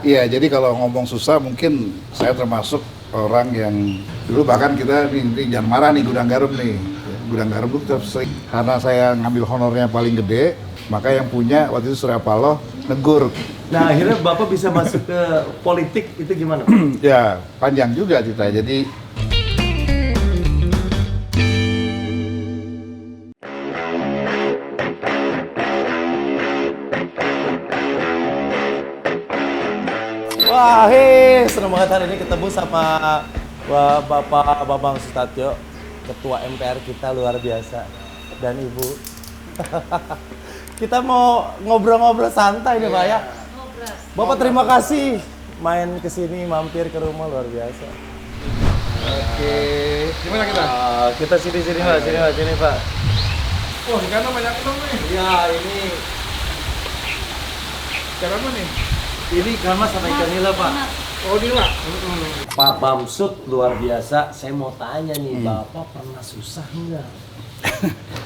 Iya, jadi kalau ngomong susah mungkin saya termasuk orang yang dulu bahkan kita ini jangan marah nih gudang garam nih. Gudang garam itu kita sering karena saya ngambil honornya paling gede, maka yang punya waktu itu Surya Paloh negur. Nah, akhirnya Bapak bisa masuk ke politik itu gimana? Ya, panjang juga ceritanya. Jadi Wah, senang banget hari ini ketemu sama Bapak Bambang Susatyo, Ketua MPR kita luar biasa, dan Ibu. Kita mau ngobrol-ngobrol santai nih Pak ya. Bapak terima kasih main ke sini, mampir ke rumah luar biasa. oke, gimana kita? Kita sini Pak, sini Pak. Oh, di kanan banyak dong nih. Ya ini Cara apa nih? ini Gamas sama ikan nila Pak. Oh, Nila. Pak Bamsud luar biasa. Saya mau tanya nih, Bapak pernah susah nggak?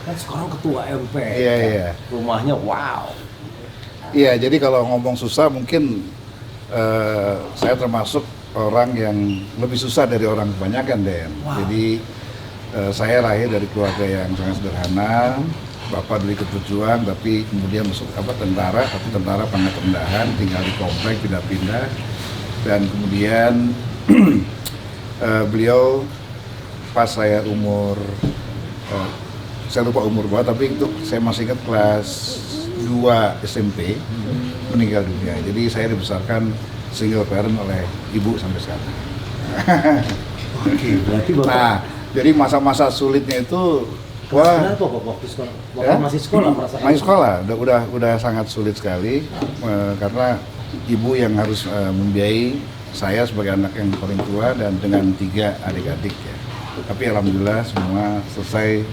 Kan sekarang ketua MPR. Iya. Rumahnya wow. Iya, jadi kalau ngomong susah mungkin saya termasuk orang yang lebih susah dari orang kebanyakan, Den. Wow. Jadi saya lahir dari keluarga yang sangat sederhana. Bapak dari ikut berjuang, tapi kemudian masuk tentara, tapi tentara pangkat rendahan, tinggal di komplek, pindah-pindah, dan kemudian beliau pas saya umur, saya lupa umur berapa, tapi itu saya masih ingat kelas 2 SMP, meninggal dunia. Jadi saya dibesarkan single parent oleh ibu sampai sekarang. Oke, berarti Bapak Nah, jadi masa-masa sulitnya itu, wah, kenapa Bapak waktu sekolah? Bapak ya? masih sekolah merasakan? Masih sekolah, udah sangat sulit sekali karena ibu yang harus membiayai saya sebagai anak yang paling tua dan dengan 3 adik-adik ya. Tapi alhamdulillah semua selesai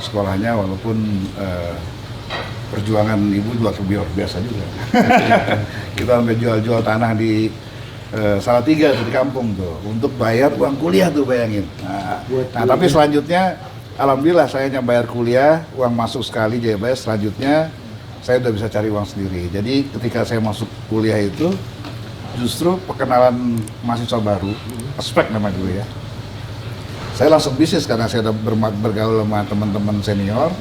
sekolahnya walaupun perjuangan ibu juga luar biasa juga. Kita sampai jual-jual tanah di Salatiga tuh di kampung tuh untuk bayar uang kuliah tuh, bayangin. Nah tapi selanjutnya alhamdulillah saya hanya bayar kuliah, uang masuk sekali jadi bayar, selanjutnya saya udah bisa cari uang sendiri. Jadi ketika saya masuk kuliah itu justru perkenalan mahasiswa baru, aspek namanya dulu ya. Saya langsung bisnis karena saya udah bergaul sama teman-teman senior,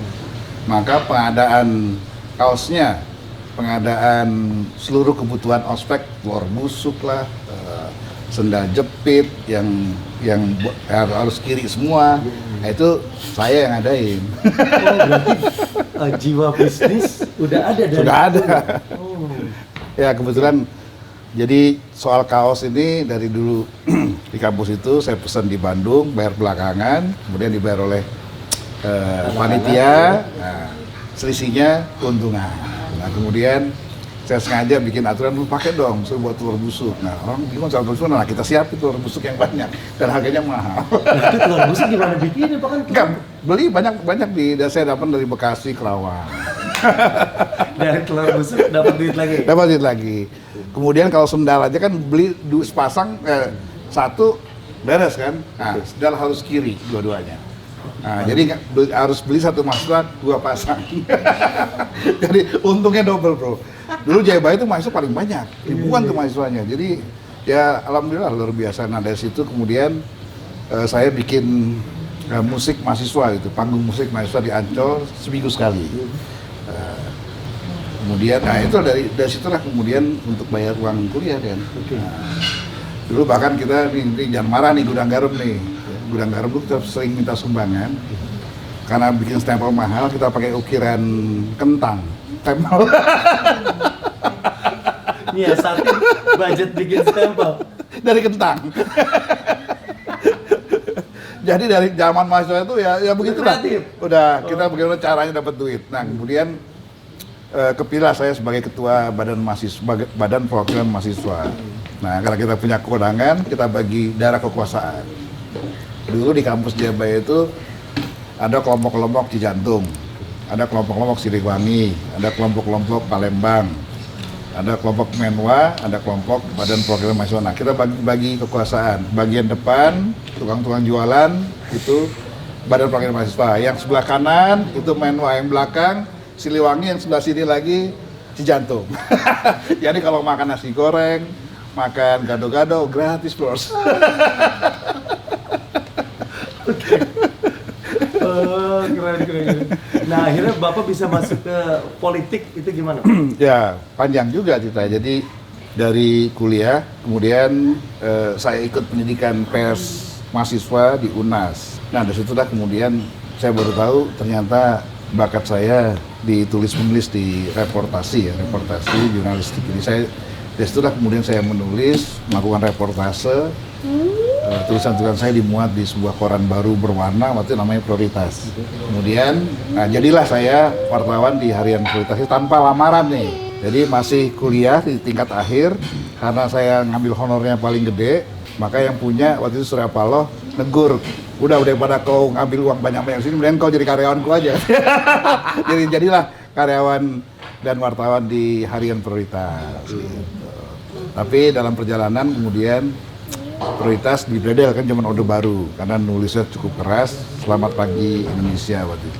maka pengadaan kaosnya, pengadaan seluruh kebutuhan ospek, telur busuk lah, sendal jepit yang harus kiri semua. Nah, itu saya yang adain. Oh, berarti jiwa bisnis udah ada dari Sudah ada. Oh. Ya kebetulan, jadi soal kaos ini dari dulu di kampus itu saya pesan di Bandung, bayar belakangan, kemudian dibayar oleh panitia, nah, selisihnya keuntungan. Nah kemudian saya sengaja bikin aturan, lu pakai dong, saya buat telur busuk. Nah orang bingung soal telur busuk, nah kita siapin telur busuk yang banyak dan harganya mahal. Berarti telur busuk gimana bikinnya Pak kan? Enggak, beli banyak dan saya dapat dari Bekasi, Kerawang. Dari telur busuk dapat duit lagi. Dapat duit lagi. Kemudian kalau sendal aja kan beli sepasang, satu beres kan. Nah, sendal harus kiri dua-duanya. Nah, jadi harus beli satu mahasiswa 2 pasang. Jadi untungnya double, bro. Dulu Jayabaya itu mahasiswa paling banyak, ribuan tuh mahasiswanya. Jadi ya alhamdulillah luar biasa. Nah dari situ kemudian saya bikin musik mahasiswa gitu, panggung musik mahasiswa di Ancol seminggu sekali. Kemudian, nah itu dari situlah kemudian untuk bayar uang kuliah kan. Dulu bahkan kita ini jangan marah nih gudang garam nih. Gudang garam itu kita sering minta sumbangan karena bikin stempel mahal, kita pakai ukiran kentang. Stempel. Iya, satu budget bikin stempel Dari kentang. Jadi dari zaman mahasiswa itu ya begitulah. Udah kita bagaimana caranya dapat duit. Nah kemudian kepilih saya sebagai ketua badan perwakilan mahasiswa. Nah karena kita punya kewenangan, kita bagi daerah kekuasaan. Dulu di kampus Jayabaya itu ada kelompok-kelompok Cijantung, ada kelompok-kelompok Siliwangi, ada kelompok-kelompok Palembang, ada kelompok Menwa, ada kelompok Badan Perwakilan Mahasiswa. Nah, kita bagi kekuasaan. Bagian depan, tukang-tukang jualan, itu Badan Perwakilan Mahasiswa. Yang sebelah kanan, itu Menwa. Yang belakang, Siliwangi. Yang sebelah sini lagi, Cijantung. Jadi kalau makan nasi goreng, makan gado-gado gratis, Bros. Oh, keren. Nah, akhirnya Bapak bisa masuk ke politik itu gimana, Pak? Ya, panjang juga cerita. Jadi dari kuliah, kemudian saya ikut pendidikan pers mahasiswa di UNAS. Nah, dari situlah kemudian saya baru tahu ternyata bakat saya ditulis-menulis di reportasi jurnalistik. Jadi dari situlah kemudian saya menulis, melakukan reportase. Tulisan-tulisan saya dimuat di sebuah koran baru berwarna, waktu itu namanya Prioritas. Kemudian, jadilah saya wartawan di harian Prioritas itu tanpa lamaran nih. Jadi masih kuliah di tingkat akhir, karena saya ngambil honornya paling gede, maka yang punya waktu itu Surya Paloh negur, udah daripada kau ngambil uang banyak-banyak sini, mending kau jadi karyawanku aja. Jadilah karyawan dan wartawan di harian Prioritas. Gitu. Tapi dalam perjalanan kemudian Prioritas dibredel kan zaman Orde Baru karena nulisnya cukup keras, Selamat Pagi Indonesia waktu itu.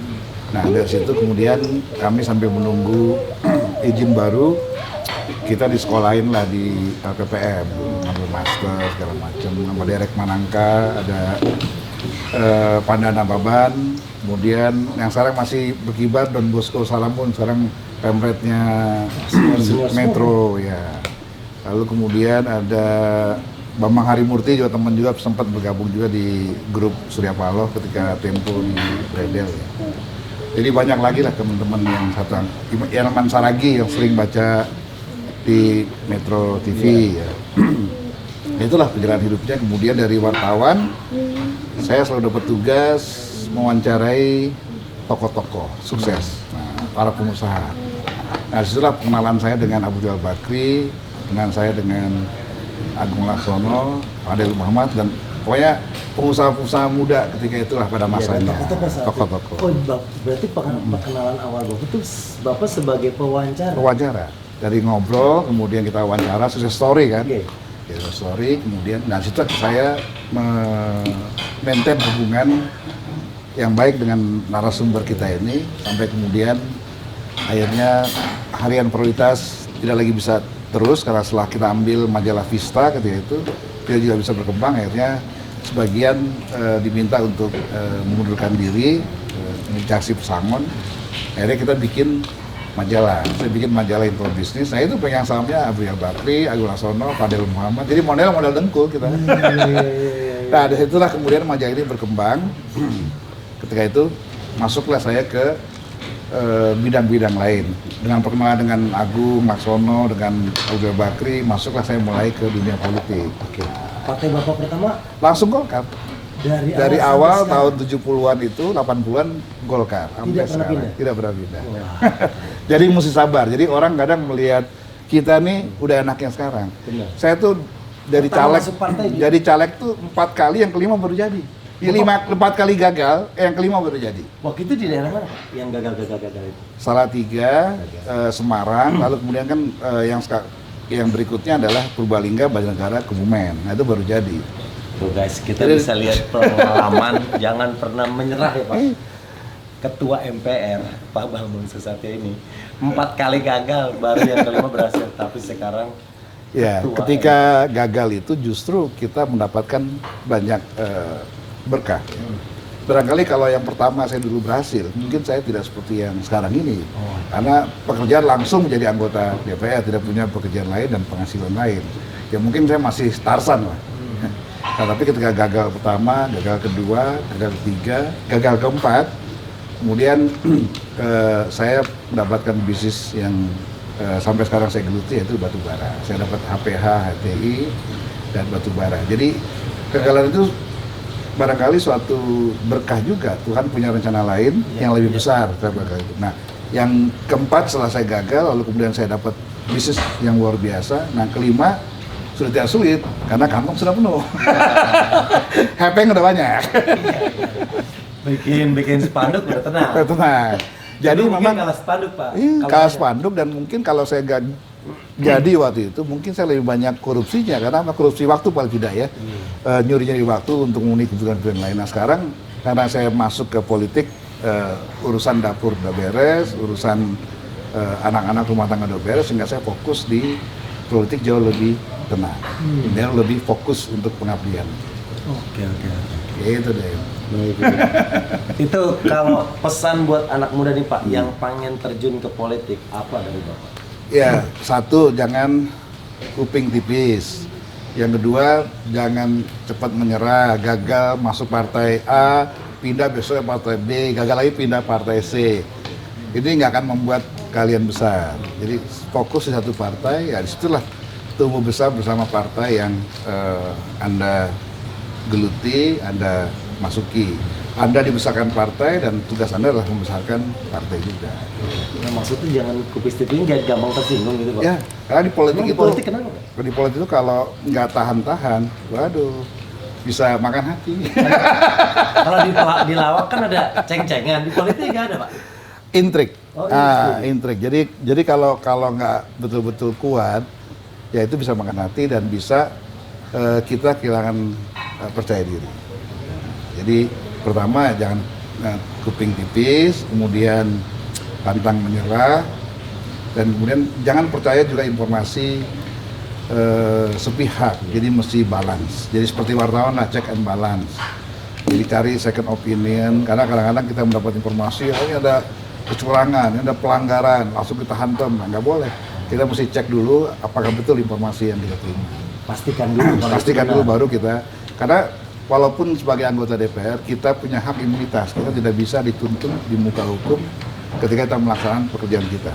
Nah dari situ kemudian kami sambil menunggu izin baru, kita disekolahin lah di LPPM, ngambil master segala macam, nama Derek Manangka, ada Pandana Baban, kemudian yang sekarang masih berkibar Don Bosco Salamun, sekarang pemretnya Metro ya. Lalu kemudian ada Bambang Harimurti juga teman juga sempat bergabung juga di grup Surya Paloh ketika Tempo di Bredel ya. Jadi banyak lagi lah teman-teman yang satu, Irman Saragi yang sering baca di Metro TV ya. Itulah perjalanan hidupnya. Kemudian dari wartawan saya selalu dapat tugas mewawancarai tokoh-tokoh sukses, para pengusaha. Nah disitulah pengenalan saya dengan Abu Rizal Bakri, dengan saya dengan Agung Laksono, Adel Muhammad, dan pokoknya pengusaha-pengusaha muda ketika itulah pada masanya, tokoh-tokoh. Oh, berarti perkenalan awal Bapak itu Bapak sebagai pewawancara? Pewawancara, dari ngobrol, kemudian kita wawancara, sukses story kan? Okay. Sukses story, kemudian, nah situ saya maintain hubungan yang baik dengan narasumber kita ini, sampai kemudian akhirnya harian Prioritas tidak lagi bisa terus karena setelah kita ambil majalah Vista ketika itu dia juga bisa berkembang, akhirnya sebagian diminta untuk mengundurkan diri, Caksi Pesangon, akhirnya kita bikin majalah, saya bikin majalah Info Bisnis. Nah itu pegang sahamnya Abu Rizal Bakri, Agung Laksono, Fadel Muhammad, jadi model dengkul kita. Nah dari situlah kemudian majalah ini berkembang. Ketika itu masuklah saya ke bidang-bidang lain. Dengan perkenalan dengan Agung Laksono, dengan Abu Rizal Bakri, masuklah saya mulai ke dunia politik. Oke. Partai Bapak pertama? Langsung Golkar. Dari awal tahun 70-an itu, 80-an Golkar. Tidak pernah pindah. Jadi mesti sabar. Jadi orang kadang melihat kita nih udah enaknya sekarang. Benar. Saya tuh dari caleg tuh 4 kali, yang kelima baru jadi. 4 kali gagal, yang kelima baru jadi. Waktu itu di daerah mana yang gagal itu? Salatiga, Semarang, lalu kemudian kan yang berikutnya adalah Purbalingga, Banjarnegara, Kebumen. Nah itu baru jadi. Tuh guys, kita bisa lihat pengalaman, jangan pernah menyerah ya Pak. Ketua MPR, Pak Bambang Susatyo ini 4 kali gagal, baru yang kelima berhasil. Tapi sekarang ya, ketika gagal itu justru kita mendapatkan banyak berkah. Barangkali kalau yang pertama saya dulu berhasil, mungkin saya tidak seperti yang sekarang ini. Karena pekerjaan langsung menjadi anggota DPR, tidak punya pekerjaan lain dan penghasilan lain. Ya mungkin saya masih Tarzan lah. Nah, tapi ketika gagal pertama, gagal kedua, gagal ketiga, gagal keempat, kemudian saya mendapatkan bisnis yang sampai sekarang saya geluti, yaitu batu bara. Saya dapat HPH, HTI, dan batu bara. Jadi kegagalan itu barangkali suatu berkah juga. Tuhan punya rencana lain yang lebih besar. Nah, yang keempat setelah saya gagal, lalu kemudian saya dapat bisnis yang luar biasa. Nah, kelima sudah tidak sulit karena kantong sudah penuh. Hepeng udah banyak. Bikin spanduk udah tenang. Udah tenang. Jadi memang kalah spanduk Pak. Kalah spanduk, dan mungkin kalau saya jadi waktu itu mungkin saya lebih banyak korupsinya, karena korupsi waktu paling tidak ya, nyuri-nyuri waktu untuk memenuhi kebutuhan lain. Nah sekarang karena saya masuk ke politik, urusan dapur udah beres, urusan anak-anak rumah tangga DPR, sehingga saya fokus di politik jauh lebih tenang, dan lebih fokus untuk pengabdian. Oke. Gitu deh. Baik. Itu kalau pesan buat anak muda nih Pak, yang pengen terjun ke politik, apa dari Bapak? Ya, satu, jangan kuping tipis. Yang kedua, jangan cepat menyerah, gagal masuk partai A, pindah besok ke partai B, gagal lagi pindah partai C. Ini nggak akan membuat kalian besar. Jadi fokus di satu partai, ya disitulah tumbuh besar bersama partai yang Anda geluti, Anda masuki. Anda dibesarkan partai dan tugas Anda adalah membesarkan partai juga. Nah, maksudnya jangan kupis tipis, jangan gampang tersinggung gitu Pak. Ya, karena di politik itu, politik kenapa? di politik itu kalau nggak tahan-tahan, waduh, bisa makan hati. Kalau di lawak kan ada ceng-cengan, di politik nggak ada Pak? Intrik. Oh, intrik. Jadi kalau nggak betul-betul kuat, ya itu bisa makan hati dan bisa kita kehilangan percaya diri. Jadi pertama jangan kuping tipis, kemudian pantang menyerah, dan kemudian jangan percaya juga informasi sepihak. Jadi mesti balance. Jadi seperti wartawan lah, check and balance. Jadi cari second opinion, karena kadang-kadang kita mendapat informasi, oh ini ada kecurangan, ini ada pelanggaran, langsung kita hantam, nggak boleh. Kita mesti cek dulu apakah betul informasi yang kita terima. Pastikan dulu baru kita, karena walaupun sebagai anggota DPR kita punya hak imunitas, kita tidak bisa dituntut di muka hukum ketika kita melaksanakan pekerjaan kita.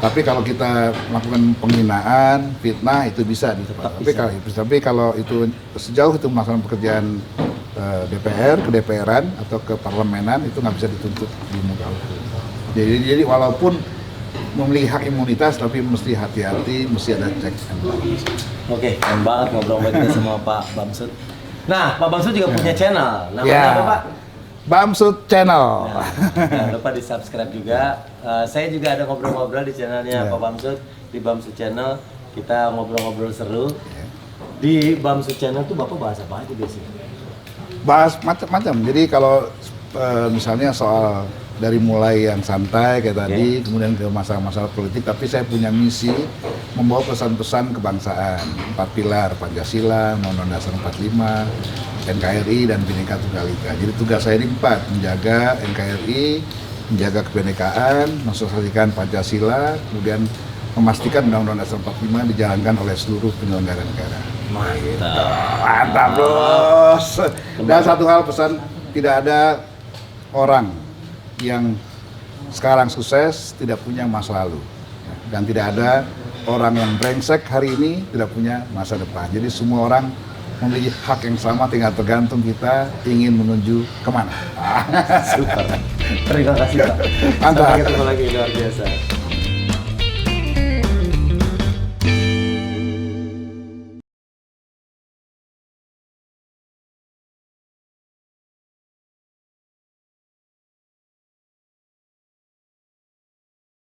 Tapi kalau kita melakukan penghinaan, fitnah, itu bisa. Tapi kalau itu sejauh itu melaksanakan pekerjaan DPR, ke DPR-an atau ke parlemenan, itu nggak bisa dituntut di muka hukum. Jadi walaupun memiliki hak imunitas, tapi mesti hati-hati, mesti ada cek and balance. Oke, keren banget ngobrol kita sama Pak Bamsud. Nah, Pak Bamsud juga punya channel. Namanya Ya. apa Pak? Bamsud Channel. Nah, jangan lupa di subscribe juga. Saya juga ada ngobrol-ngobrol di channelnya Pak Bamsud, di Bamsud Channel. Kita ngobrol-ngobrol seru. Di Bamsud Channel tuh Bapak bahas apa aja biasanya? Bahas macam-macam. Jadi kalau misalnya soal dari mulai yang santai kayak tadi, kemudian ke masalah-masalah politik, tapi saya punya misi membawa pesan-pesan kebangsaan, 4 pilar, Pancasila, Undang-Undang Dasar 45, NKRI, dan Bhinneka Tunggal Ika. Jadi tugas saya di 4, menjaga NKRI, menjaga kebinekaan, mensosialisasikan Pancasila, kemudian memastikan Undang-Undang Dasar 45 dijalankan oleh seluruh penyelenggara negara. Mantap bos. Dan satu hal pesan, tidak ada orang yang sekarang sukses tidak punya masa lalu, dan tidak ada orang yang brengsek hari ini tidak punya masa depan. Jadi semua orang memiliki hak yang sama, tinggal tergantung kita ingin menuju kemana. Super. Terima kasih Pak. Mantap. Sampai ketemu lagi, luar biasa.